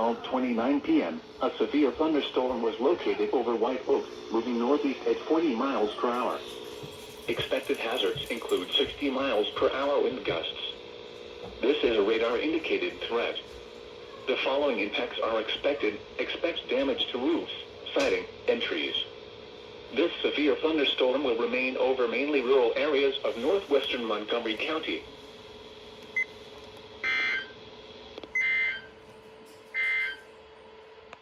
12:29 p.m., a severe thunderstorm was located over White Oak, moving northeast at 40 miles per hour. Expected hazards include 60 miles per hour wind gusts. This is a radar-indicated threat. The following impacts are expected. Expect damage to roofs, siding, and trees. This severe thunderstorm will remain over mainly rural areas of northwestern Montgomery County,